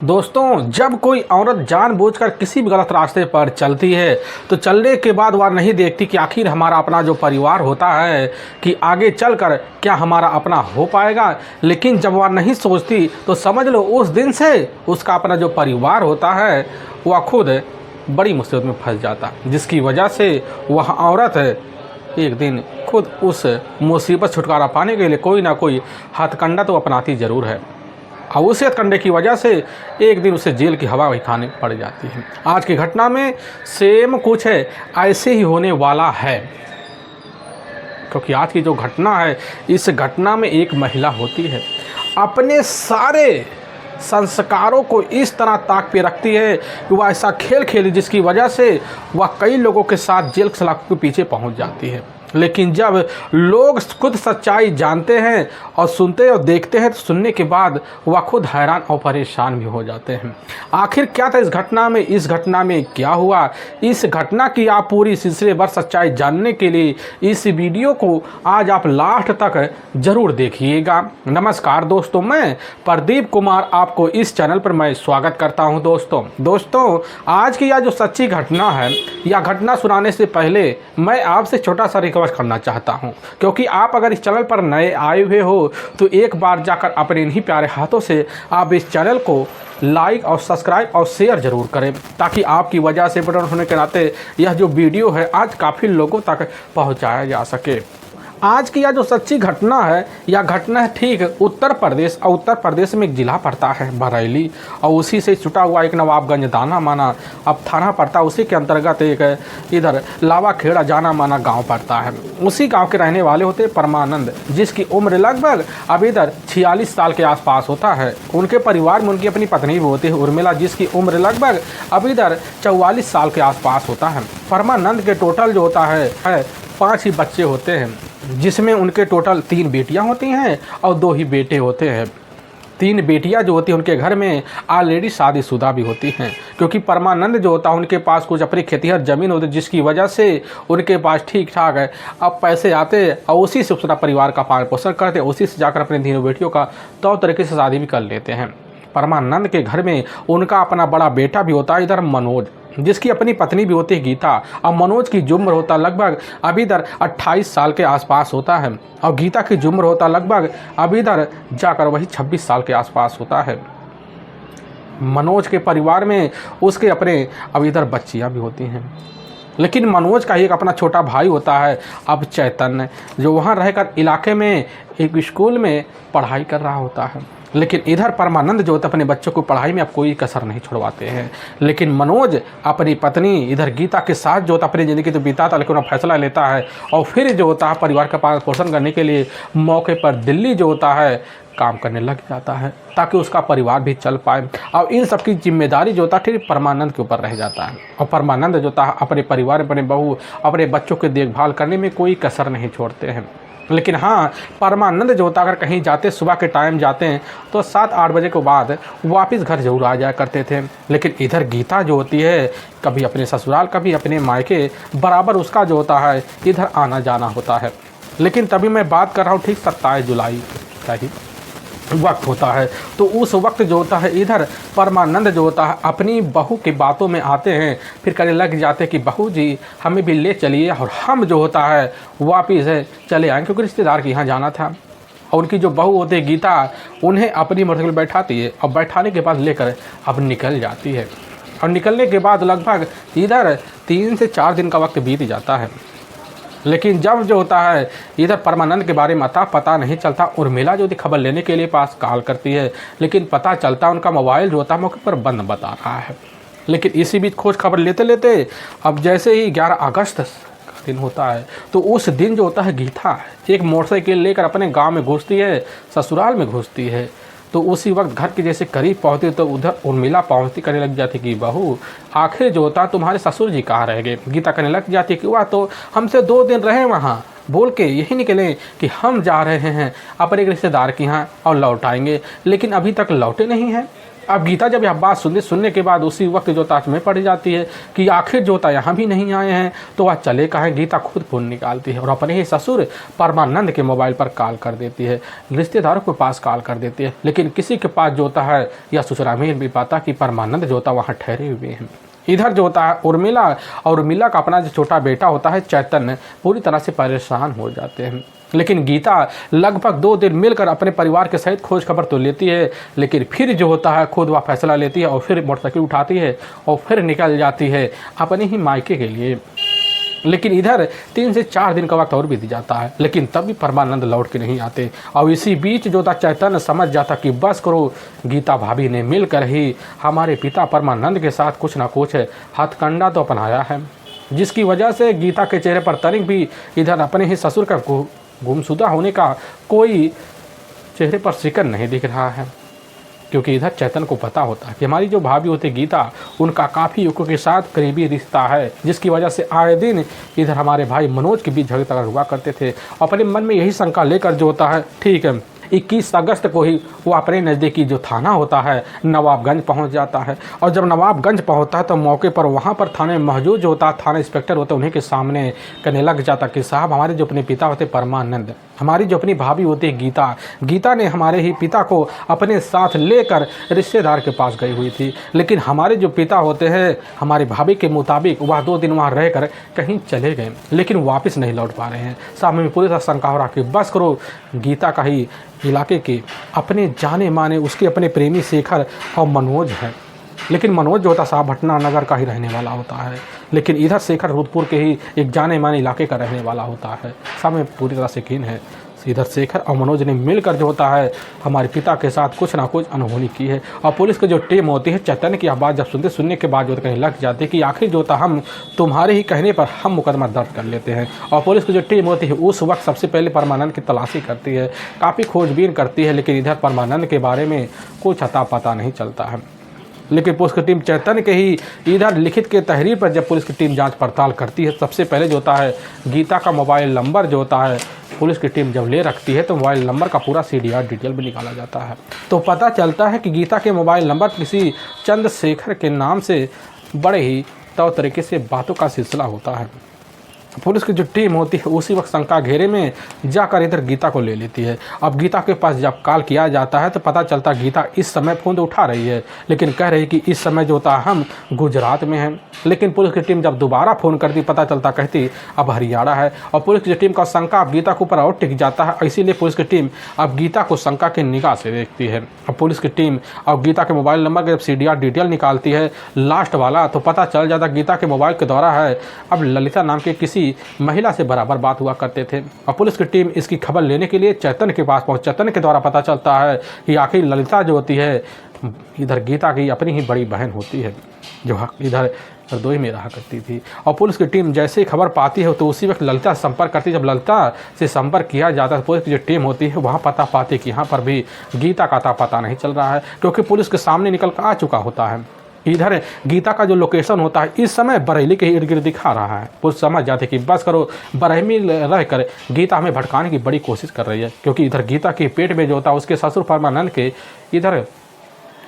दोस्तों, जब कोई औरत जानबूझकर किसी भी गलत रास्ते पर चलती है तो चलने के बाद वह नहीं देखती कि आखिर हमारा अपना जो परिवार होता है कि आगे चलकर क्या हमारा अपना हो पाएगा। लेकिन जब वह नहीं सोचती तो समझ लो उस दिन से उसका अपना जो परिवार होता है वह खुद बड़ी मुसीबत में फंस जाता, जिसकी वजह से वह औरत एक दिन खुद उस मुसीबत छुटकारा पाने के लिए कोई ना कोई हथकंडा तो अपनाती ज़रूर है और उसी हथकंडे की वजह से एक दिन उसे जेल की हवा भी खाने पड़ जाती है। आज की घटना में सेम कुछ है ऐसे ही होने वाला है, क्योंकि आज की जो घटना है इस घटना में एक महिला होती है, अपने सारे संस्कारों को इस तरह ताक पे रखती है कि वह ऐसा खेल खेली जिसकी वजह से वह कई लोगों के साथ जेल सलाखों के पीछे पहुंच जाती है। लेकिन जब लोग खुद सच्चाई जानते हैं और सुनते और देखते हैं तो सुनने के बाद वह खुद हैरान और परेशान भी हो जाते हैं। आखिर क्या था इस घटना में क्या हुआ, इस घटना की आप पूरी सिलसिलेवार सच्चाई जानने के लिए इस वीडियो को आज आप लास्ट तक ज़रूर देखिएगा। नमस्कार दोस्तों, मैं प्रदीप कुमार आपको इस चैनल पर मैं स्वागत करता हूं। दोस्तों आज की यह जो सच्ची घटना है, यह घटना सुनाने से पहले मैं आपसे छोटा सा रिक्वेस्ट करना चाहता हूं, क्योंकि आप अगर इस चैनल पर नए आए हुए हो तो एक बार जाकर अपने इन्हीं प्यारे हाथों से आप इस चैनल को लाइक और सब्सक्राइब और शेयर जरूर करें, ताकि आपकी वजह से बटन होने के नाते यह जो वीडियो है आज काफ़ी लोगों तक पहुंचाया जा सके। आज की यह जो सच्ची घटना है, यह घटना है ठीक उत्तर प्रदेश, और उत्तर प्रदेश में एक ज़िला पड़ता है बरेली, और उसी से छुटा हुआ एक नवाबगंज दाना माना अब थाना पड़ता है। उसी के अंतर्गत एक इधर लावा खेड़ा जाना माना गांव पड़ता है। उसी गांव के रहने वाले होते परमानंद, जिसकी उम्र लगभग अब इधर 46 साल के आसपास होता है। उनके परिवार में उनकी अपनी पत्नी भी होती है उर्मिला, जिसकी उम्र लगभग अब इधर 44 साल के आसपास होता है। परमानंद के टोटल जो होता है 5 ही बच्चे होते हैं, जिसमें उनके टोटल 3 बेटियां होती हैं और 2 ही बेटे होते हैं। 3 बेटियां जो होती हैं उनके घर में ऑलरेडी शादीशुदा भी होती हैं, क्योंकि परमानंद जो होता है उनके पास कुछ अपनी खेतिहर ज़मीन होती है, जिसकी वजह से उनके पास ठीक ठाक है अब पैसे आते और उसी से अपना परिवार का पालन पोषण करते, उसी से जाकर अपने तीनों बेटियों का तौर तरीके से शादी भी कर लेते हैं। परमानंद के घर में उनका अपना बड़ा बेटा भी होता है इधर मनोज, जिसकी अपनी पत्नी भी होती है गीता, और मनोज की उम्र होता लगभग अभी इधर 28 साल के आसपास होता है, और गीता की उम्र होता लगभग अभी इधर जाकर वही 26 साल के आसपास होता है। मनोज के परिवार में उसके अपने अब इधर बच्चियां भी होती हैं, लेकिन मनोज का ही एक अपना छोटा भाई होता है अब चैतन्य, जो वहाँ रहकर इलाके में एक स्कूल में पढ़ाई कर रहा होता है। लेकिन इधर परमानंद जो होता है अपने बच्चों को पढ़ाई में अब कोई कसर नहीं छुड़वाते हैं। लेकिन मनोज अपनी पत्नी इधर गीता के साथ जो होता अपनी ज़िंदगी तो बिताता, लेकिन वह फैसला लेता है और फिर जो होता है परिवार का पालन पोषण करने के लिए मौके पर दिल्ली जो होता है काम करने लग जाता है, ताकि उसका परिवार भी चल पाए। और इन सब की जिम्मेदारी जो होता है ठीक परमानंद के ऊपर रह जाता है, और परमानंद जो होता है अपने परिवार, अपने बहू, अपने बच्चों की देखभाल करने में कोई कसर नहीं छोड़ते हैं। लेकिन हाँ, परमानंद जो होता अगर कहीं जाते, सुबह के टाइम जाते हैं तो 7-8 बजे के बाद वापस घर जरूर आ जाया करते थे। लेकिन इधर गीता जो होती है कभी अपने ससुराल कभी अपने मायके बराबर उसका जो होता है इधर आना जाना होता है। लेकिन तभी मैं बात कर रहा हूँ ठीक 27 जुलाई का ही वक्त होता है, तो उस वक्त जो होता है इधर परमानंद जो होता है अपनी बहू की बातों में आते हैं, फिर कहने लग जाते हैं कि बहू जी हमें भी ले चलिए, और हम जो होता है वापिस चले आएँ, क्योंकि रिश्तेदार के यहाँ जाना था। और उनकी जो बहू होती है गीता उन्हें अपनी मोटरसाइकिल बैठाती है, और बैठाने के बाद लेकर अब निकल जाती है। और निकलने के बाद लगभग इधर 3 से 4 दिन का वक्त बीत जाता है। लेकिन जब जो होता है इधर परमानंद के बारे में अता पता नहीं चलता। उर्मिला जो खबर लेने के लिए पास कॉल करती है, लेकिन पता चलता उनका मोबाइल जो होता है मौके पर बंद बता रहा है। लेकिन इसी बीच खोज खबर लेते लेते अब जैसे ही 11 अगस्त का दिन होता है, तो उस दिन जो होता है गीता एक मोटरसाइकिल लेकर अपने गाँव में घुसती है, ससुराल में घुसती है। तो उसी वक्त घर के जैसे करीब पहुँचती तो उधर उर्मिला पहुँचती करने लग जाती कि बहू आखिर जो होता तुम्हारे ससुर जी कहाँ रह गए। गीता कहने लग जाती कि वह तो हमसे 2 दिन रहे वहाँ, बोल के यही निकले कि हम जा रहे हैं अपने एक रिश्तेदार के यहाँ और लौट आएंगे, लेकिन अभी तक लौटे नहीं हैं। अब गीता जब यह बात सुनने के बाद उसी वक्त जो ताज में पड़ जाती है कि आखिर जो था यहाँ भी नहीं आए हैं तो वह चले कहाँ। गीता खुद फ़ोन निकालती है और अपने ही ससुर परमानंद के मोबाइल पर कॉल कर देती है, रिश्तेदारों के पास कॉल कर देती है, लेकिन किसी के पास जो होता है यह सूचना मिल भी पाता कि परमानंद जो होता वहाँ ठहरे हुए हैं। इधर जो होता है उर्मिला और उर्मिला का अपना जो छोटा बेटा होता है चैतन्य पूरी तरह से परेशान हो जाते हैं। लेकिन गीता लगभग 2 दिन मिलकर अपने परिवार के सहित खोज खबर तो लेती है, लेकिन फिर जो होता है खुद वह फैसला लेती है और फिर मोटरसाइकिल उठाती है और फिर निकल जाती है अपने ही मायके के लिए। लेकिन इधर 3 से 4 दिन का वक्त और बीत जाता है, लेकिन तब भी परमानंद लौट के नहीं आते। और इसी बीच जो था चैतन्य समझ जाता कि बस करो, गीता भाभी ने मिलकर ही हमारे पिता परमानंद के साथ कुछ ना कुछ हथकंडा तो अपनाया है, जिसकी वजह से गीता के चेहरे पर तनिक भी इधर अपने ही ससुर का गुमशुदा होने का कोई चेहरे पर शिकन नहीं दिख रहा है। क्योंकि इधर चैतन्य को पता होता है कि हमारी जो भाभी होती गीता, उनका काफ़ी युवकों के साथ करीबी रिश्ता है, जिसकी वजह से आए दिन इधर हमारे भाई मनोज के बीच झगड़ा हुआ करते थे। अपने मन में यही शंका लेकर जो होता है ठीक है 21 अगस्त को ही वो अपने नज़दीकी जो थाना होता है नवाबगंज पहुंच जाता है। और जब नवाबगंज पहुंचता है तो मौके पर वहां पर थाने में मौजूद जो होता है थाना इंस्पेक्टर होते उन्हीं के सामने कहने लग जाता कि साहब हमारे जो अपने पिता होते परमानंद, हमारी जो अपनी भाभी होती है गीता ने हमारे ही पिता को अपने साथ लेकर रिश्तेदार के पास गई हुई थी, लेकिन हमारे जो पिता होते हैं हमारी भाभी के मुताबिक वह 2 दिन वहाँ रहकर कहीं चले गए, लेकिन वापस नहीं लौट पा रहे हैं। सामने में पूरी तरह शंका हो रहा कि बस करो गीता का ही इलाके के अपने जाने माने उसके अपने प्रेमी शेखर और मनोज है, लेकिन मनोज जो होता साहब भटना नगर का ही रहने वाला होता है, लेकिन इधर शेखर रुदपुर के ही एक जाने माने इलाके का रहने वाला होता है। सामने पूरी तरह से यकीन है इधर शेखर और मनोज ने मिलकर जो होता है हमारे पिता के साथ कुछ ना कुछ अनहोनी की है। और पुलिस की जो टीम होती है चैतन्य की बात जब सुनने के बाद जो कहीं लग जाती है कि आखिर जो होता हम तुम्हारे ही कहने पर हम मुकदमा दर्ज कर लेते हैं। और पुलिस की जो टीम होती है उस वक्त सबसे पहले परमानंद की तलाशी करती है, काफ़ी खोजबीन करती है, लेकिन इधर परमानंद के बारे में कुछ अता पता नहीं चलता है। लेकिन पुलिस की टीम चैतन्य के ही इधर लिखित के तहरीर पर जब पुलिस की टीम जांच पड़ताल करती है सबसे पहले जो होता है गीता का मोबाइल नंबर जो होता है पुलिस की टीम जब ले रखती है तो मोबाइल नंबर का पूरा CDR डिटेल भी निकाला जाता है। तो पता चलता है कि गीता के मोबाइल नंबर किसी चंद्रशेखर के नाम से बड़े ही तौर तरीके से बातों का सिलसिला होता है। पुलिस की जो टीम होती है उसी वक्त शंका घेरे में जाकर इधर गीता को ले लेती है। अब गीता के पास जब कॉल किया जाता है तो पता चलता गीता इस समय फ़ोन तो उठा रही है, लेकिन कह रही कि इस समय जो होता है हम गुजरात में हैं। लेकिन पुलिस की टीम जब दोबारा फ़ोन करती पता चलता कहती अब हरियाणा है। और पुलिस की टीम का शंका अब गीता के ऊपर और टिक जाता है, इसीलिए पुलिस की टीम अब गीता को शंका की निगाह से देखती है। अब पुलिस की टीम अब गीता के मोबाइल नंबर का जब CDR डिटेल निकालती है लास्ट वाला तो पता चल जाता गीता के मोबाइल के द्वारा है अब ललिता नाम के किसी महिला से बराबर बात हुआ करते थे। और पुलिस की टीम इसकी खबर लेने के लिए चैतन्य के पास पहुंच चैतन्य के द्वारा पता चलता है कि आखिर ललिता जो होती है इधर गीता की अपनी ही बड़ी बहन होती है जो इधर हरदोई में रहा करती थी। और पुलिस की टीम जैसे ही खबर पाती है तो उसी वक्त ललिता से संपर्क करती है। जब ललिता से संपर्क किया जाता है पुलिस की जो टीम होती है वहाँ पता पाती है कि यहाँ पर भी गीता का पता नहीं चल रहा है, क्योंकि पुलिस के सामने निकल कर आ चुका होता है। इधर गीता का जो लोकेशन होता है इस समय बरेली के इर्द गिर्द दिखा रहा है। पुलिस समझ जाते कि बस करो बरेली रहकर गीता हमें भटकाने की बड़ी कोशिश कर रही है, क्योंकि इधर गीता के पेट में जो होता है उसके ससुर परमानंद के इधर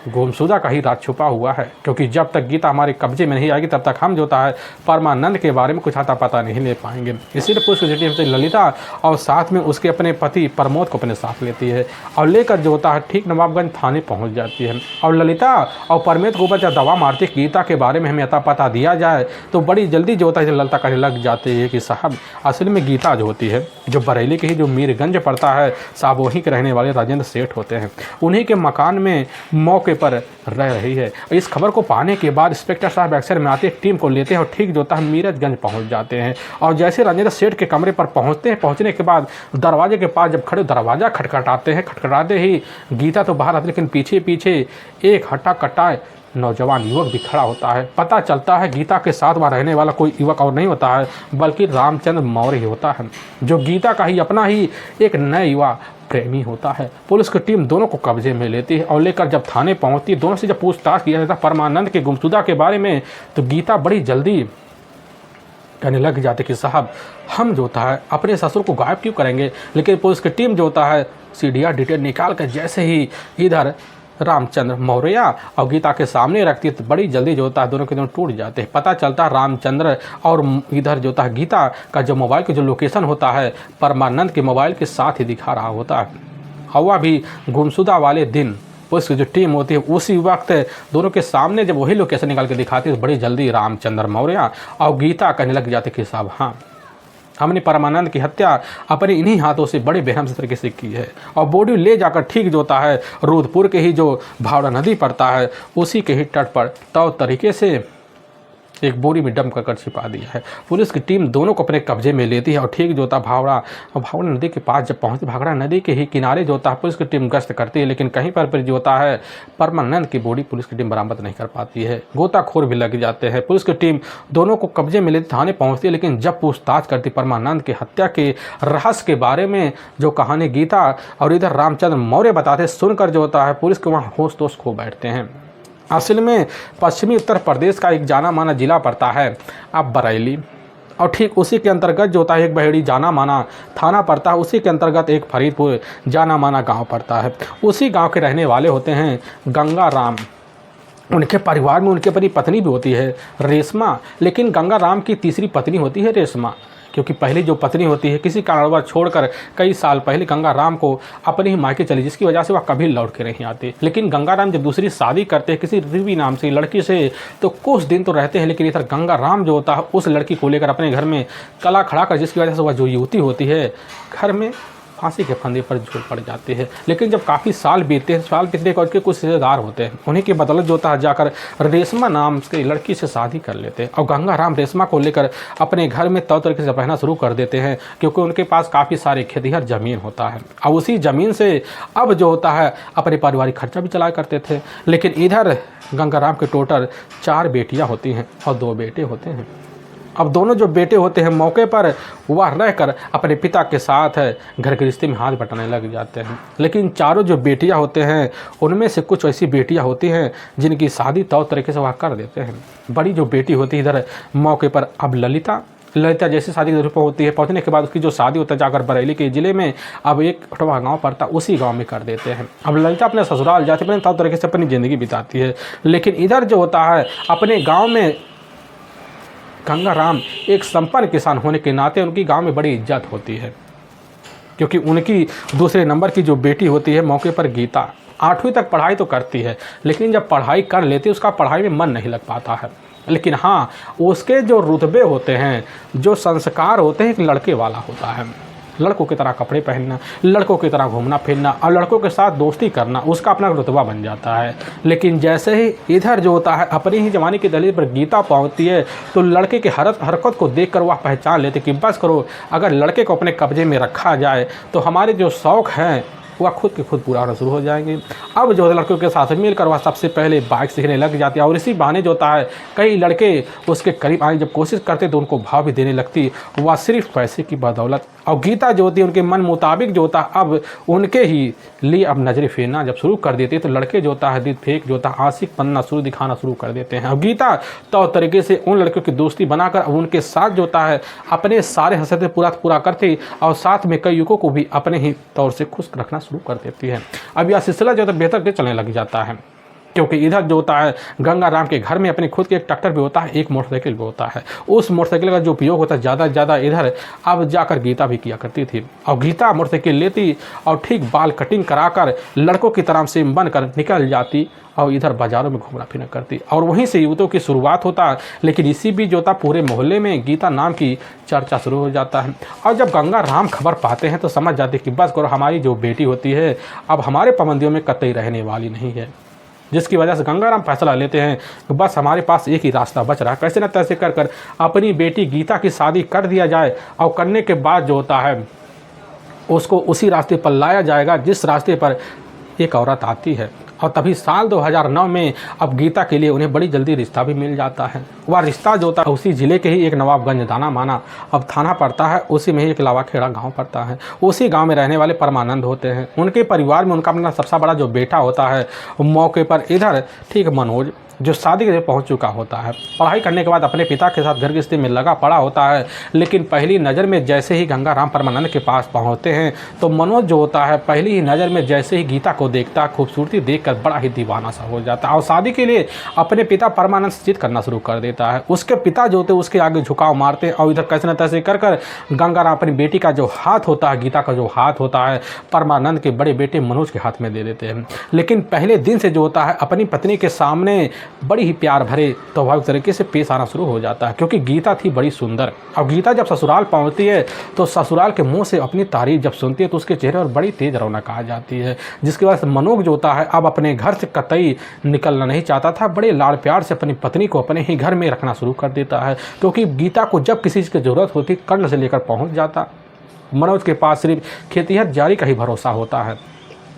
गुमशुदा का ही राज छुपा हुआ है। क्योंकि जब तक गीता हमारे कब्जे में नहीं आएगी तब तक हम जो होता है परमानंद के बारे में कुछ आता पता नहीं ले पाएंगे। इसीलिए पुलिस की टीम से ललिता और साथ में उसके अपने पति प्रमोद को अपने साथ लेती है और लेकर जो होता है ठीक नवाबगंज थाने पहुंच जाती है। और ललिता और प्रमोद के ऊपर जब दवा मारती है गीता के बारे में हमें अता पता दिया जाए तो बड़ी जल्दी जो होता है ललिता कहने लग जाती है कि साहब असल में गीता जो होती है जो बरेली के ही जो मीरगंज पड़ता है साहब वहीं के रहने वाले राजेंद्र सेठ होते हैं, उन्हीं के मकान में मौके पर रह रही है। इस खबर को पाने के बाद इंस्पेक्टर साहब एक्शन में आते टीम को लेते हैं और ठीक जो होता है मीरगंज पहुंच जाते हैं। और जैसे राजेंद्र सेठ के कमरे पर पहुंचते हैं, पहुंचने के बाद दरवाजे के पास जब खड़े दरवाजा खटखटाते हैं, खटखटाते ही गीता तो बाहर आती लेकिन पीछे पीछे एक हट्टा कट्टा नौजवान युवक भी खड़ा होता है। पता चलता है गीता के साथ वहाँ रहने वाला कोई युवक और नहीं होता है बल्कि रामचंद्र मौर्य ही होता है, जो गीता का ही अपना ही एक नया युवा प्रेमी होता है। पुलिस की टीम दोनों को कब्जे में लेती है और लेकर जब थाने पहुंचती है दोनों से जब पूछताछ किया जाता है परमानंद के गुमशुदा के बारे में तो गीता बड़ी जल्दी कहने लग जाते कि साहब हम जो होता है अपने ससुर को गायब क्यों करेंगे। लेकिन पुलिस की टीम जो होता है CDR डिटेल निकाल कर जैसे ही इधर रामचंद्र मौर्य और गीता के सामने रखती है तो बड़ी जल्दी जो होता है दोनों के दोनों टूट जाते हैं। पता चलता है रामचंद्र और इधर जो होता है गीता का जो मोबाइल का जो लोकेशन होता है परमानंद के मोबाइल के साथ ही दिखा रहा होता है। हवा भी गुमशुदा वाले दिन पुलिस की जो टीम होती है उसी वक्त दोनों के सामने जब वही लोकेशन निकाल के दिखाती है तो बड़ी जल्दी रामचंद्र मौर्य और गीता कहने लग जाते कि साहब हाँ, हमने परमानंद की हत्या अपने इन्हीं हाथों से बड़े बेरहम से तरीके से की है और बॉडी ले जाकर ठीक जो होता है रुद्रपुर के ही जो भावड़ा नदी पड़ता है उसी के ही तट पर तरीके से एक बोरी में डंप कर छिपा दिया है। पुलिस की टीम दोनों को अपने कब्जे में लेती है और ठीक जो होता भावड़ा नदी के पास जब पहुंचती भाखड़ा नदी के ही किनारे जो होता है पुलिस की टीम गश्त करती है, लेकिन कहीं पर जो होता है परमानंद की बॉडी पुलिस की टीम बरामद नहीं कर पाती है। गोताखोर भी लग जाते हैं। पुलिस की टीम दोनों को कब्जे में लेती थाने पहुँचती है, लेकिन जब पूछताछ करती परमानंद की हत्या के रहस्य के बारे में जो कहानी गीता और इधर रामचंद्र मौर्य बताते सुनकर जो होता है पुलिस के वहाँ होश तोश खो बैठते हैं। असल में पश्चिमी उत्तर प्रदेश का एक जाना माना जिला पड़ता है अब बरेली, और ठीक उसी के अंतर्गत जो होता है एक बहेड़ी जाना माना थाना पड़ता है, उसी के अंतर्गत एक फरीदपुर जाना माना गांव पड़ता है। उसी गांव के रहने वाले होते हैं गंगा राम। उनके परिवार में उनके अपनी पत्नी भी होती है रेशमा, लेकिन गंगा राम की तीसरी पत्नी होती है रेशमा, क्योंकि पहली जो पत्नी होती है किसी कारणवश छोड़कर कई साल पहले गंगा राम को अपने ही मायके चली, जिसकी वजह से वह कभी लौट के नहीं आते। लेकिन गंगा राम जब दूसरी शादी करते हैं किसी रिवी नाम से लड़की से तो कुछ दिन तो रहते हैं, लेकिन इधर गंगा राम जो होता है उस लड़की को लेकर अपने घर में कला खड़ा कर, जिसकी वजह से वह जो युवती होती है घर में फांसी के फंदे पर झूल पड़ जाते हैं। लेकिन जब काफ़ी साल बीतते हैं, साल बीतने के कुछ रिश्तेदार होते हैं, उन्हीं की बदौलत जो होता है जाकर रेशमा नाम की लड़की से शादी कर लेते हैं और गंगा राम रेशमा को लेकर अपने घर में तरीके से रहना शुरू कर देते हैं, क्योंकि उनके पास काफ़ी सारे खेतिहर ज़मीन होता है और उसी ज़मीन से अब जो होता है अपने पारिवारिक खर्चा भी चलाया करते थे। लेकिन इधर गंगा राम के टोटल 4 बेटियाँ होती हैं और 2 बेटे होते हैं। अब दोनों जो बेटे होते हैं मौके पर वह रहकर अपने पिता के साथ घर के रिश्ते में हाथ बटाने लग जाते हैं। लेकिन चारों जो बेटियां होते हैं उनमें से कुछ ऐसी बेटियां होती हैं जिनकी शादी तरीके से वह कर देते हैं। बड़ी जो बेटी होती है इधर मौके पर अब ललिता जैसी शादी की होती है, पहुंचने के बाद उसकी जो शादी होता है जाकर बरेली के ज़िले में अब एक छोटा गाँव पड़ता उसी गाँव में कर देते हैं। अब ललिता अपने ससुराल जाती है, अपने तरीके से अपनी ज़िंदगी बिताती है। लेकिन इधर जो होता है अपने गाँव में गंगा राम एक संपन्न किसान होने के नाते उनकी गांव में बड़ी इज्जत होती है, क्योंकि उनकी दूसरे नंबर की जो बेटी होती है मौके पर गीता 8वीं तक पढ़ाई तो करती है, लेकिन जब पढ़ाई कर लेती है उसका पढ़ाई में मन नहीं लग पाता है। लेकिन हाँ, उसके जो रुतबे होते हैं, जो संस्कार होते हैं, एक लड़के वाला होता है। लड़कों की तरह कपड़े पहनना, लड़कों की तरह घूमना फिरना और लड़कों के साथ दोस्ती करना उसका अपना रुतबा बन जाता है। लेकिन जैसे ही इधर जो होता है अपनी ही जवानी की दलील पर गीता पहुंचती है तो लड़के की हरकत को देखकर वह पहचान लेते कि बस करो, अगर लड़के को अपने कब्जे में रखा जाए तो हमारे जो शौक़ हैं वह खुद के खुद पूरा होना शुरू हो जाएंगे। अब जो लड़कों के साथ मिलकर वह सबसे पहले बाइक सीखने लग जाती है और इसी बहाने जो होता है कई लड़के उसके करीब आने जब कोशिश करते तो उनको भाव भी देने लगती, वह सिर्फ पैसे की बदौलत। और गीता जो होती है उनके मन मुताबिक जो होता है अब उनके ही लिए अब नजरें फेरना जब शुरू कर देती है तो लड़के जो होता है दिल फेंक जो होता है आशिक पन्ना दिखाना शुरू कर देते हैं। और गीता तरीके से उन लड़कियों की दोस्ती बनाकर अब उनके साथ जो होता है अपने सारे हसरतें पूरा करती और साथ में कई युवकों को भी अपने ही तौर से खुश रखना शुरू कर देती है। अब यह सिलसिला जो है बेहतर के चलने लग जाता है, क्योंकि इधर जो होता है गंगा राम के घर में अपने खुद के एक ट्रैक्टर भी होता है, एक मोटरसाइकिल भी होता है। उस मोटरसाइकिल का जो उपयोग होता है ज़्यादा से ज़्यादा इधर अब जाकर गीता भी किया करती थी। और गीता मोटरसाइकिल लेती और ठीक बाल कटिंग कराकर लड़कों की तरह से बनकर निकल जाती और इधर बाज़ारों में घूमना फिरना करती और वहीं से युवतियों की शुरुआत होता। लेकिन इसी बीच जो होता पूरे मोहल्ले में गीता नाम की चर्चा शुरू हो जाता है। और जब गंगा राम खबर पाते हैं तो समझ जाते कि बस करो, हमारी जो बेटी होती है अब हमारे पाबंदियों में कतई रहने वाली नहीं है, जिसकी वजह से गंगा राम फैसला लेते हैं कि बस हमारे पास एक ही रास्ता बच रहा है, कैसे न तैसे कर अपनी बेटी गीता की शादी कर दिया जाए और करने के बाद जो होता है उसको उसी रास्ते पर लाया जाएगा जिस रास्ते पर एक औरत आती है। और तभी साल 2009 में अब गीता के लिए उन्हें बड़ी जल्दी रिश्ता भी मिल जाता है। वह रिश्ता जो होता है उसी ज़िले के ही एक नवाबगंज दाना माना अब थाना पड़ता है, उसी में ही एक लावाखेड़ा गांव पड़ता है। उसी गांव में रहने वाले परमानंद होते हैं। उनके परिवार में उनका अपना सबसे बड़ा जो बेटा होता है मौके पर इधर ठीक मनोज, जो शादी के लिए पहुंच चुका होता है, पढ़ाई करने के बाद अपने पिता के साथ घर गृहस्थी में लगा पड़ा होता है। लेकिन पहली नज़र में जैसे ही गंगाराम परमानंद के पास पहुंचते हैं तो मनोज जो होता है पहली ही नज़र में जैसे ही गीता को देखता है, खूबसूरती देखकर बड़ा ही दीवाना सा हो जाता है और शादी के लिए अपने पिता परमानंद से जिद करना शुरू कर देता है। उसके पिता जो होते हैं उसके आगे झुकाव मारते हैं और इधर कैसे न तैसे कर कर गंगाराम अपनी बेटी का जो हाथ होता है, गीता का जो हाथ होता है, परमानंद के बड़े बेटे मनोज के हाथ में दे देते हैं। लेकिन पहले दिन से जो होता है अपनी पत्नी के सामने बड़ी ही प्यार भरे स्वाभाविक तरीके से पेश आना शुरू हो जाता है, क्योंकि गीता थी बड़ी सुंदर। और गीता जब ससुराल पहुंचती है तो ससुराल के मुंह से अपनी तारीफ जब सुनती है तो उसके चेहरे पर बड़ी तेज रौनक आ जाती है, जिसकी वजह से मनोज जो होता है अब अपने घर से कतई निकलना नहीं चाहता था। बड़े लाड़ प्यार से अपनी पत्नी को अपने ही घर में रखना शुरू कर देता है, क्योंकि गीता को जब किसी चीज़ की ज़रूरत होती कर्ण से लेकर पहुँच जाता। मनोज के पास सिर्फ खेतिहर जारी का ही भरोसा होता है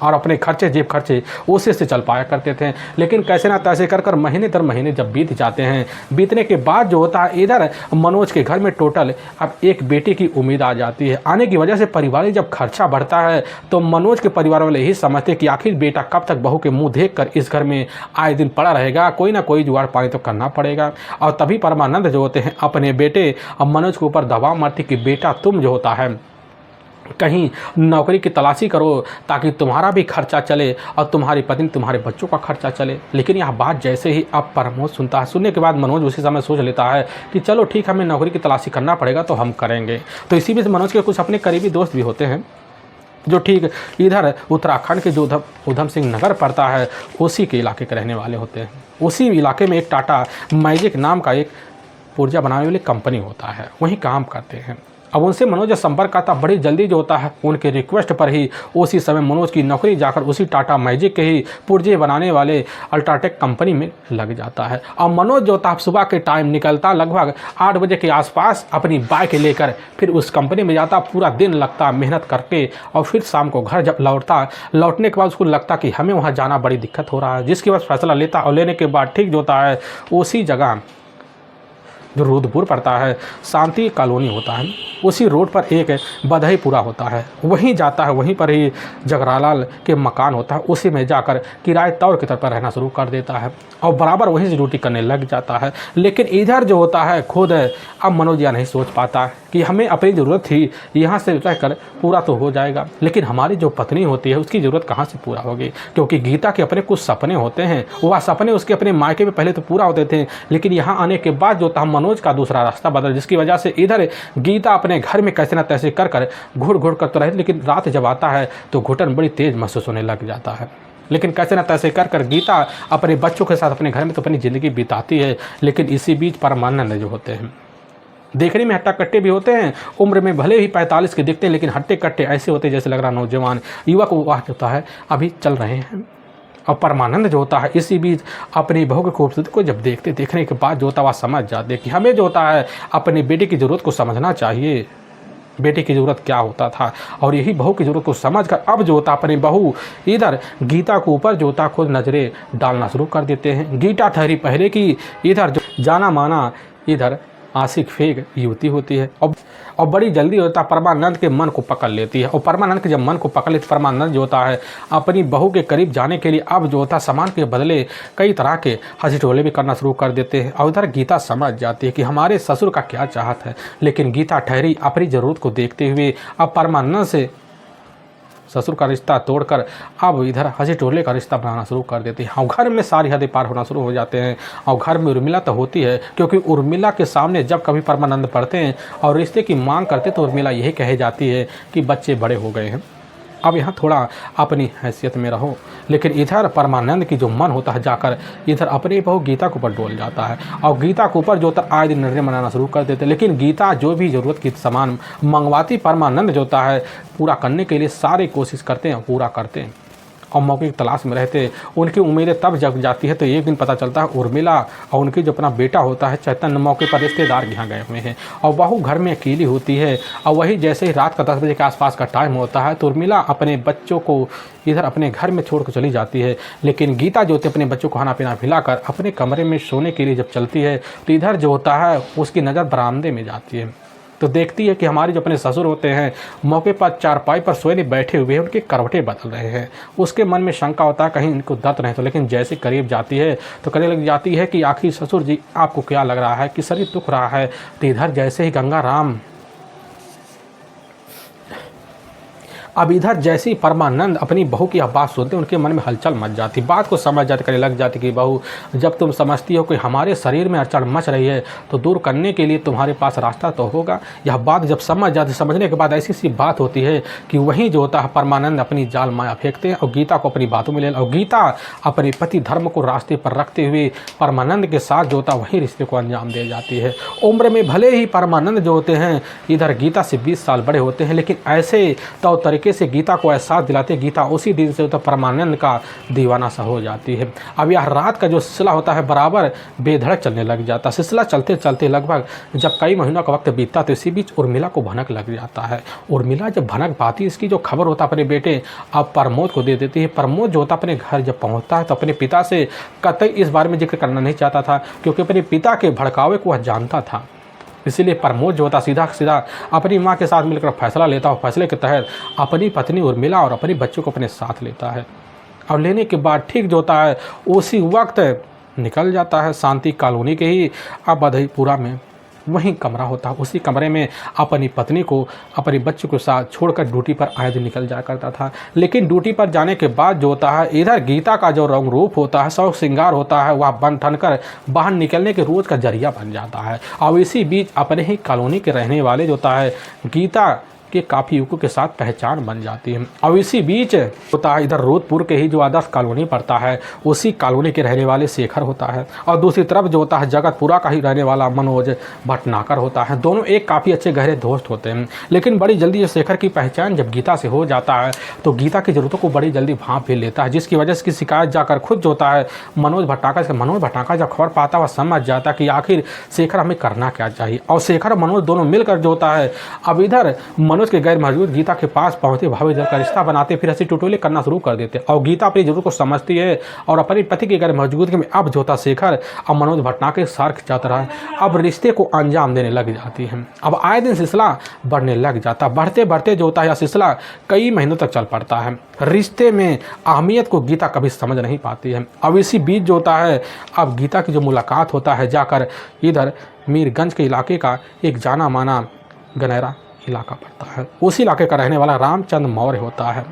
और अपने खर्चे जेब खर्चे उसी से चल पाया करते थे। लेकिन कैसे ना तैसे कर कर महीने दर महीने जब बीत जाते हैं, बीतने के बाद जो होता है इधर मनोज के घर में टोटल अब एक बेटे की उम्मीद आ जाती है। आने की वजह से परिवार जब खर्चा बढ़ता है तो मनोज के परिवार वाले यही समझते कि आखिर बेटा कब तक बहू के मुंह देख कर इस घर में आए दिन पड़ा रहेगा, कोई ना कोई जुगाड़ पानी तो करना पड़ेगा। और तभी परमानंद जो होते हैं अपने बेटे मनोज के ऊपर दबाव मारते कि बेटा तुम जो होता है कहीं नौकरी की तलाशी करो ताकि तुम्हारा भी खर्चा चले और तुम्हारी पत्नी तुम्हारे बच्चों का खर्चा चले। लेकिन यह बात जैसे ही अब प्रमोद सुनता है, सुनने के बाद मनोज उसी समय सोच लेता है कि चलो ठीक, हमें नौकरी की तलाशी करना पड़ेगा तो हम करेंगे। तो इसी बीच मनोज के कुछ अपने करीबी दोस्त भी होते हैं जो ठीक इधर उत्तराखंड के जो उधम सिंह नगर पड़ता है उसी के इलाके के रहने वाले होते हैं। उसी इलाके में एक टाटा मैजिक नाम का एक पुर्जा बनाने वाली कंपनी होता है, वहीं काम करते हैं। अब उनसे मनोज जब संपर्क करता बड़ी जल्दी जो होता है उनके रिक्वेस्ट पर ही उसी समय मनोज की नौकरी जाकर उसी टाटा मैजिक के ही पुर्जे बनाने वाले अल्ट्राटेक कंपनी में लग जाता है। और मनोज जो होता है सुबह के टाइम निकलता लगभग 8 बजे के आसपास अपनी बाइक लेकर फिर उस कंपनी में जाता, पूरा दिन लगता मेहनत करके और फिर शाम को घर जब लौटता, लौटने के बाद उसको लगता कि हमें वहाँ जाना बड़ी दिक्कत हो रहा है, जिसके बाद फैसला लेता और लेने के बाद ठीक जो होता है उसी जगह जो रुद्रपुर पड़ता है शांति कॉलोनी होता है उसी रोड पर एक बधाईपुरा होता है, वहीं जाता है, वहीं पर ही जगरालाल के मकान होता है, उसी में जाकर किराए तौर के तौर पर रहना शुरू कर देता है और बराबर वहीं से ड्यूटी करने लग जाता है। लेकिन इधर जो होता है खुद अब मनोज यह नहीं सोच पाता कि हमें अपनी ज़रूरत थी यहाँ से रहकर पूरा तो हो जाएगा, लेकिन हमारी जो पत्नी होती है उसकी ज़रूरत कहाँ से पूरा होगी, क्योंकि गीता के अपने कुछ सपने होते हैं, वह सपने उसके अपने मायके में पहले तो पूरा होते थे, लेकिन यहाँ आने के बाद जो था मनोज का दूसरा रास्ता बदल, जिसकी वजह से इधर गीता अपने घर में कैसे न तैसे कर कर घुट घुट कर तो रहे, लेकिन रात जब आता है तो घुटन बड़ी तेज महसूस होने लग जाता है। लेकिन कैसे न तैसे कर कर गीता अपने बच्चों के साथ अपने घर में तो अपनी ज़िंदगी बिताती है। लेकिन इसी बीच परमानंद जो होते हैं देखने में हट्टा कट्टे भी होते हैं, उम्र में भले ही 45 के दिखते हैं, लेकिन हट्टे कट्टे ऐसे होते हैं जैसे लग रहा नौजवान युवक वह होता है अभी चल रहे हैं। और परमानंद जो होता है इसी बीच अपनी बहू की खूबसूरती को जब देखने के बाद जो होता है वह समझ जाते कि हमें जो होता है अपने बेटे की ज़रूरत को समझना चाहिए, बेटे की ज़रूरत क्या होता था, और यही बहू की ज़रूरत को समझकर अब जो होता अपनी बहू इधर गीता के ऊपर जो होता खुद नज़रें डालना शुरू कर देते हैं। गीता ठहरी पहले की इधर जो जाना माना इधर आशिक फेक युवती होती है और बड़ी जल्दी होता परमानंद के मन को पकड़ लेती है। और परमानंद के जब मन को पकड़ लेती परमानंद जो होता है अपनी बहू के करीब जाने के लिए अब जो होता सामान के बदले कई तरह के हंसी ठोले भी करना शुरू कर देते हैं। और उधर गीता समझ जाती है कि हमारे ससुर का क्या चाहत है, लेकिन गीता ठहरी अपनी ज़रूरत को देखते हुए अब परमानंद से ससुर का रिश्ता तोड़कर अब इधर हंसी टोले का रिश्ता बनाना शुरू कर देती है। और घर में सारी हदें पार होना शुरू हो जाते हैं। और घर में उर्मिला तो होती है, क्योंकि उर्मिला के सामने जब कभी परमानंद पढ़ते हैं और रिश्ते की मांग करते तो उर्मिला यही कही जाती है कि बच्चे बड़े हो गए हैं, अब यहाँ थोड़ा अपनी हैसियत में रहो। लेकिन इधर परमानंद की जो मन होता है जाकर इधर अपनी बहू गीता के ऊपर डोल जाता है और गीता के ऊपर जो होता आए दिन निर्णय बनाना शुरू कर देते। लेकिन गीता जो भी ज़रूरत की सामान मंगवाती परमानंद जो होता है पूरा करने के लिए सारी कोशिश करते हैं, पूरा करते हैं और मौके की तलाश में रहते। उनकी उम्मीदें तब जग जाती है तो एक दिन पता चलता है उर्मिला और उनकी जो अपना बेटा होता है चैतन्य मौके पर रिश्तेदार यहाँ गए हुए हैं और बहू घर में अकेली होती है। और वही जैसे ही रात का 10 बजे के आसपास का टाइम होता है तो उर्मिला अपने बच्चों को इधर अपने घर में छोड़ कर चली जाती है। लेकिन गीता जो होती है अपने बच्चों को खाना पीना खिलाकर अपने कमरे में सोने के लिए जब चलती है तो इधर जो होता है उसकी नज़र बरामदे में जाती है। तो देखती है कि हमारे जो अपने ससुर होते हैं मौके पर चारपाई पर सोए बैठे हुए हैं, उनके करवटें बदल रहे हैं। उसके मन में शंका होता है कहीं इनको दर्द नहीं तो, लेकिन जैसे करीब जाती है तो कहने लग जाती है कि आखिर ससुर जी आपको क्या लग रहा है कि शरीर दुख रहा है। तो इधर जैसे ही गंगाराम अब इधर जैसे ही परमानंद अपनी बहू की यह बात सुनते उनके मन में हलचल मच जाती, बात को समझ जाती, करने लग जाती कि बहू जब तुम समझती हो कि हमारे शरीर में अड़चन मच रही है तो दूर करने के लिए तुम्हारे पास रास्ता तो होगा। यह बात जब समझ जाती, समझने के बाद ऐसी सी बात होती है कि वहीं जो होता है परमानंद अपनी जाल माया फेंकते हैं और गीता को अपनी बातों में ले, और गीता अपने पति धर्म को रास्ते पर रखते हुए परमानंद के साथ जो होता है वहीं रिश्ते को अंजाम दे जाती है। उम्र में भले ही परमानंद जो होते हैं इधर गीता से 20 साल बड़े होते हैं, लेकिन ऐसे तो तरीके से गीता को एहसास दिलाते गीता उसी दिन से तो परमानंद का दीवाना सा हो जाती है। अब यह रात का जो सिलसिला होता है बराबर बेधड़क चलने लग जाता है। सिलसिला चलते चलते लगभग जब कई महीनों का वक्त बीतता तो इसी बीच उर्मिला को भनक लग जाता है। उर्मिला जब भनक पाती इसकी जो खबर होता अपने बेटे अब प्रमोद को दे देती है। प्रमोद जो होता अपने घर जब पहुंचता है तो अपने पिता से कतई इस बारे में जिक्र करना नहीं चाहता था, क्योंकि अपने पिता के भड़कावे को वह जानता था। इसीलिए प्रमोद जो होता सीधा सीधा अपनी माँ के साथ मिलकर फैसला लेता और फैसले के तहत अपनी पत्नी उर्मिला और अपने बच्चों को अपने साथ लेता है। और लेने के बाद ठीक जो होता है उसी वक्त निकल जाता है शांति कॉलोनी के ही अब बधईपुरा में वहीं कमरा होता है। उसी कमरे में अपनी पत्नी को अपने बच्चे के साथ छोड़कर ड्यूटी पर आए दिन निकल जाया करता था। लेकिन ड्यूटी पर जाने के बाद जो होता है इधर गीता का जो रंग रूप होता है शौक श्रृंगार होता है वह बन ठन कर बाहर निकलने के रोज़ का जरिया बन जाता है। और इसी बीच अपने ही कॉलोनी के रहने वाले जो होता है गीता के काफ़ी युवकों के साथ पहचान बन जाती है। और इसी बीच होता है इधर रोधपुर के ही जो आदर्श कॉलोनी पड़ता है उसी कॉलोनी के रहने वाले शेखर होता है, और दूसरी तरफ जो होता है जगतपुरा का ही रहने वाला मनोज भटनागर होता है। दोनों एक काफ़ी अच्छे गहरे दोस्त होते हैं। लेकिन बड़ी जल्दी ये शेखर की पहचान जब गीता से हो जाता है तो गीता की ज़रूरतों को बड़ी जल्दी भांप ले लेता है, जिसकी वजह से इसकी शिकायत जाकर खुद जो होता है मनोज भटनागर जब खबर पाता वह समझ जाता कि आखिर शेखर हमें करना क्या चाहिए। और शेखर और मनोज दोनों मिलकर जो होता है अब इधर मनोज के गैर मौजूद गीता के पास पहुंचते भाभी का रिश्ता बनाते फिर हंसी टुटोले करना शुरू कर देते। और गीता अपनी जरूरत को समझती है और अपने पति के गैर मौजूदगी में अब जोता शेखर और मनोज भटनागर सार्क जाता रहा अब रिश्ते को अंजाम देने लग जाती है। अब आए दिन सिलसिला बढ़ने लग जाता, बढ़ते बढ़ते जो होता है यह सिलसिला कई महीनों तक चल पड़ता है। रिश्ते में अहमियत को गीता कभी समझ नहीं पाती है। अब इसी बीच जो होता है अब गीता की जो मुलाकात होता है जाकर इधर मीरगंज के इलाके का एक जाना माना गनैरा इलाका पड़ता है। उस इलाके का रहने वाला रामचंद्र मौर्य होता है।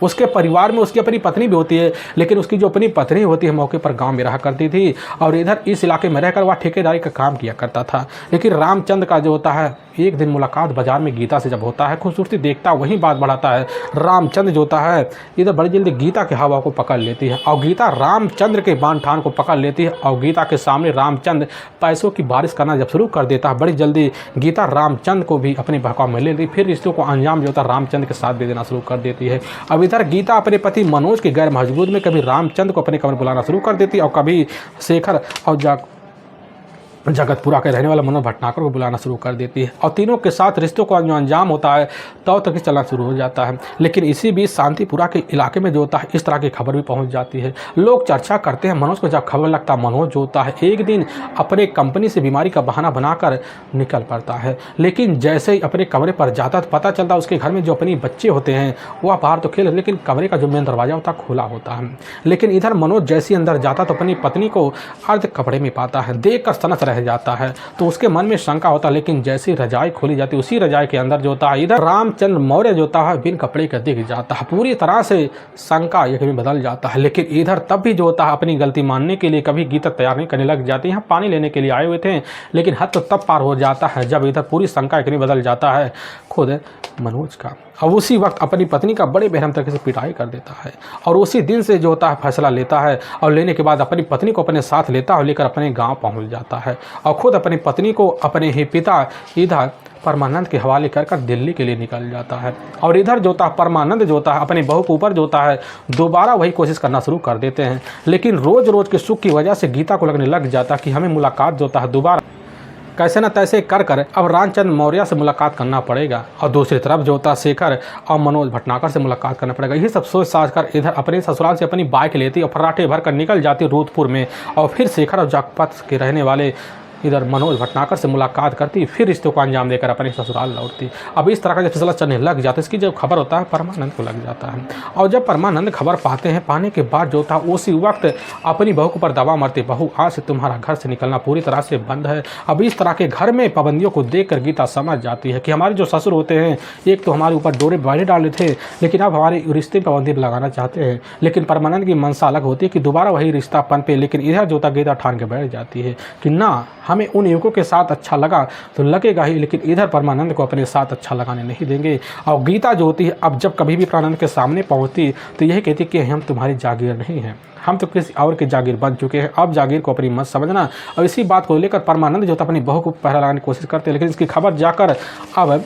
उसके परिवार में उसकी अपनी पत्नी भी होती है, लेकिन उसकी जो अपनी पत्नी होती है मौके पर गांव में रहा करती थी और इधर इस इलाके में रहकर वह ठेकेदारी का काम किया करता था। लेकिन रामचंद्र का जो होता है एक दिन मुलाकात बाजार में गीता से जब होता है खूबसूरती देखता वहीं बात बढ़ाता है। रामचंद्र जो होता है इधर बड़ी जल्दी गीता के हवा को पकड़ लेती है और गीता रामचंद्र के बाण ठान को पकड़ लेती है। और गीता के सामने रामचंद्र पैसों की बारिश करना जब शुरू कर देता है बड़ी जल्दी गीता रामचंद्र को भी अपने बहकाव में ले लेती, फिर रिश्तों को अंजाम जो होता है रामचंद्र के साथ दे देना शुरू कर देती है। अब इधर गीता अपने पति मनोज के गैर मौजूद में कभी रामचंद्र को अपने कमरे बुलाना शुरू कर देती और कभी शेखर और जगतपुरा के रहने वाला मनोज भटनागर को बुलाना शुरू कर देती है। और तीनों के साथ रिश्तों का जो अंजाम होता है तक चलना शुरू हो जाता है। लेकिन इसी बीच शांतिपुरा के इलाके में जो होता है इस तरह की खबर भी पहुंच जाती है। लोग चर्चा करते हैं। मनोज को जब खबर लगता है मनोज जो होता है एक दिन अपने कंपनी से बीमारी का बहाना बनाकर निकल पड़ता है। लेकिन जैसे ही अपने कमरे पर जाता तो पता चलता उसके घर में जो अपनी बच्चे होते हैं वह बाहर तो खेल, लेकिन कमरे का जो मेन दरवाजा होता है खुला होता है। लेकिन इधर मनोज जैसे अंदर जाता तो अपनी पत्नी को अर्ध कपड़े में पाता है, देख कर सनक रह जाता है। तो उसके मन में शंका होता है। लेकिन जैसी रजाई खोली जाती उसी रजाई के अंदर जो होता है इधर रामचंद्र मौर्य जो होता है बिन कपड़े का दिख जाता है। पूरी तरह से शंका यकीन में बदल जाता है। लेकिन इधर तब भी जो होता है अपनी गलती मानने के लिए कभी गीता तैयार नहीं करने लग जाती। यहाँ पानी लेने के लिए आए हुए थे, लेकिन हद तो तब पार हो जाता है जब इधर पूरी शंका यकीन बदल जाता है खुद मनोज का। अब उसी वक्त अपनी पत्नी का बड़े बेरहम तरीके से पिटाई कर देता है और उसी दिन से जो होता है फैसला लेता है और लेने के बाद अपनी पत्नी को अपने साथ लेता है और लेकर अपने गांव पहुंच जाता है और खुद अपनी पत्नी को अपने ही पिता इधर परमानंद के हवाले कर दिल्ली के लिए निकल जाता है। और इधर जो होता है परमानंद जो होता है अपने बहू के ऊपर जो होता है दोबारा वही कोशिश करना शुरू कर देते हैं। लेकिन रोज़ रोज़ के सुख की वजह से गीता को लगने लग जाता कि हमें मुलाकात जो होता है दोबारा कैसे न तैसे कर अब रामचंद्र मौर्य से मुलाकात करना पड़ेगा। और दूसरी तरफ जो होता है शेखर और मनोज भटनागर से मुलाकात करना पड़ेगा। यही सब सोच साझ कर इधर अपने ससुराल से अपनी बाइक लेती और फर्राटे भर कर निकल जाती रोधपुर में। और फिर शेखर और जगपत के रहने वाले इधर मनोज भटनागर से मुलाकात करती, फिर रिश्तों को अंजाम देकर अपने ससुराल लौटती। अब इस तरह का जब सिलसिला चलने लग जाता है, इसकी जब खबर होता है परमानंद को लग जाता है। और जब परमानंद खबर पाते हैं, पाने के बाद जो था उसी वक्त अपनी बहू के ऊपर दबाव मारते, बहू आज से तुम्हारा घर से निकलना पूरी तरह से बंद है। अब इस तरह के घर में पाबंदियों को देखकर गीता समझ जाती है कि हमारे जो ससुर होते हैं, एक तो हमारे ऊपर डोरे बाड़े डाले थे, लेकिन अब हमारे रिश्ते में पाबंदी लगाना चाहते हैं। लेकिन परमानंद की मनसा अलग होती है कि दोबारा वही रिश्ता पनपे। लेकिन इधर जो था गीता ठान के बैठ जाती है कि ना, हमें उन युवकों के साथ अच्छा लगा तो लगेगा ही, लेकिन इधर परमानंद को अपने साथ अच्छा लगाने नहीं देंगे। और गीता जो होती है, अब जब कभी भी परमानंद के सामने पहुंचती तो यही कहती कि हम तुम्हारी जागीर नहीं हैं, हम तो किसी और की जागीर बन चुके हैं, अब जागीर को अपनी मत समझना। और इसी बात को लेकर परमानंद जो था अपनी बहू को पहरा लगाने की कोशिश करते हैं, लेकिन इसकी खबर जाकर अब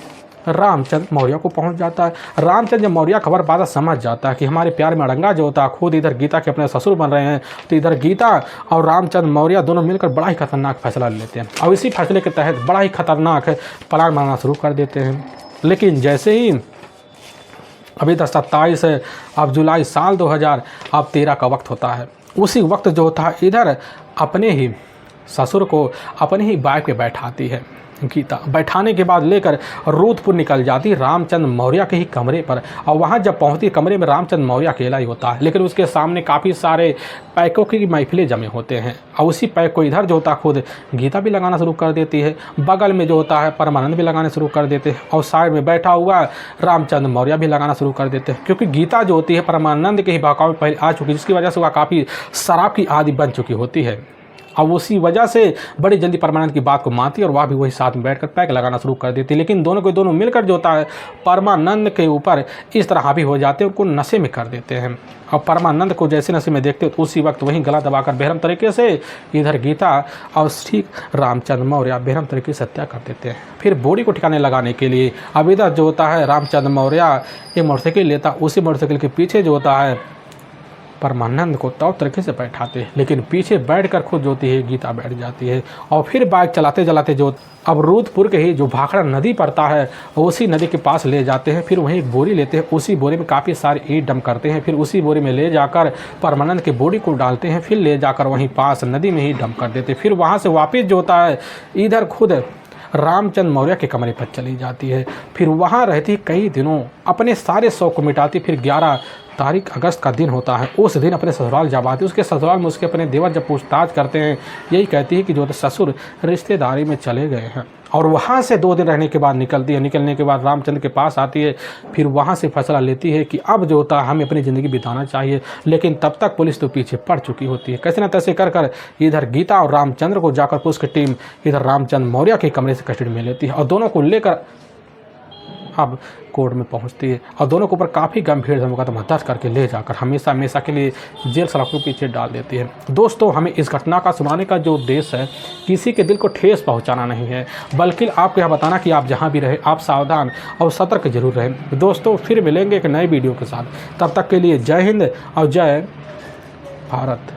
रामचंद्र मौर्य को पहुंच जाता है। रामचंद्र जब मौर्य खबर पाता समझ जाता है कि हमारे प्यार में अड़ंगा जो होता है खुद इधर गीता के अपने ससुर बन रहे हैं, तो इधर गीता और रामचंद्र मौर्य दोनों मिलकर बड़ा ही खतरनाक फैसला लेते हैं। और इसी फैसले के तहत बड़ा ही खतरनाक प्लान बनाना शुरू कर देते हैं। लेकिन जैसे ही अभी तक 27 है, अब जुलाई साल 2013 का वक्त होता है, उसी वक्त जो था इधर अपने ही ससुर को अपने ही बाइक पे बैठाती है गीता। बैठाने के बाद लेकर रूदपुर निकल जाती रामचंद्र मौर्य के ही कमरे पर। और वहाँ जब पहुँचती कमरे में रामचंद्र मौर्य अकेला ही होता है, लेकिन उसके सामने काफ़ी सारे पैकों की महफिलें जमे होते हैं। और उसी पैक को इधर जो होता है खुद गीता भी लगाना शुरू कर देती है, बगल में जो होता है परमानंद भी लगाने शुरू कर देते हैं, और साइड में बैठा हुआ रामचंद्र मौर्य भी लगाना शुरू कर देते हैं। क्योंकि गीता जो होती है परमानंद के ही बहकाव में पहले आ चुकी है, जिसकी वजह से वह काफ़ी शराब की आदी बन चुकी होती है। अब उसी वजह से बड़ी जल्दी परमानंद की बात को मानती है और वह भी वही साथ में बैठकर पैक लगाना शुरू कर देती है। लेकिन दोनों के दोनों मिलकर जो होता है परमानंद के ऊपर इस तरह हावी हो जाते हैं, उनको नशे में कर देते हैं। और परमानंद को जैसे नशे में देखते तो उसी वक्त वहीं गला दबाकर बेरहम तरीके से इधर गीता और ठीक रामचंद्र मौर्य बेरहम तरीके से हत्या कर देते हैं। फिर बॉडी को ठिकाने लगाने के लिए अब इधर जो होता है रामचंद्र मौर्य एक मोटरसाइकिल लेता, उसी मोटरसाइकिल के पीछे जो होता है परमानंद को तौर तरीके से बैठाते हैं, लेकिन पीछे बैठकर खुद जो होती है गीता बैठ जाती है। और फिर बाइक चलाते चलाते जो अब रूदपुर के ही जो भाखड़ा नदी पड़ता है उसी नदी के पास ले जाते हैं। फिर वहीं एक बोरी लेते हैं, उसी बोरी में काफ़ी सारे ईंट डंप करते हैं, फिर उसी बोरी में ले जाकर परमानंद के बॉडी को डालते हैं, फिर ले जाकर वहीं पास नदी में ही डंप कर देते हैं। फिर वहाँ से वापस जो होता है इधर खुद रामचंद्र मौर्य के कमरे पर चली जाती है। फिर वहाँ रहती कई दिनों, अपने सारे शौक को मिटाती। फिर 11 तारीख अगस्त का दिन होता है, उस दिन अपने ससुराल जब आती है। उसके ससुराल में उसके अपने देवर जब पूछताछ करते हैं, यही कहती है कि जो ससुर रिश्तेदारी में चले गए हैं। और वहाँ से 2 दिन रहने के बाद निकलती है। निकलने के बाद रामचंद्र के पास आती है, फिर वहाँ से फैसला लेती है कि अब जो होता है हमें अपनी ज़िंदगी बिताना चाहिए। लेकिन तब तक पुलिस तो पीछे पड़ चुकी होती है। कैसे न तैसे कर कर इधर गीता और रामचंद्र को जाकर पुलिस की टीम इधर रामचंद्र मौर्य के कमरे से कस्टडी में लेती है और दोनों को लेकर अब कोर्ट में पहुंचती है। और दोनों के ऊपर काफ़ी गंभीर मुकदमा दर्ज करके ले जाकर हमेशा हमेशा के लिए जेल सलाखों के पीछे डाल देती है। दोस्तों, हमें इस घटना का सुनाने का जो उद्देश्य है किसी के दिल को ठेस पहुंचाना नहीं है, बल्कि आपको यह बताना कि आप जहां भी रहे आप सावधान और सतर्क जरूर रहें। दोस्तों, फिर मिलेंगे एक नए वीडियो के साथ, तब तक के लिए जय हिंद और जय भारत।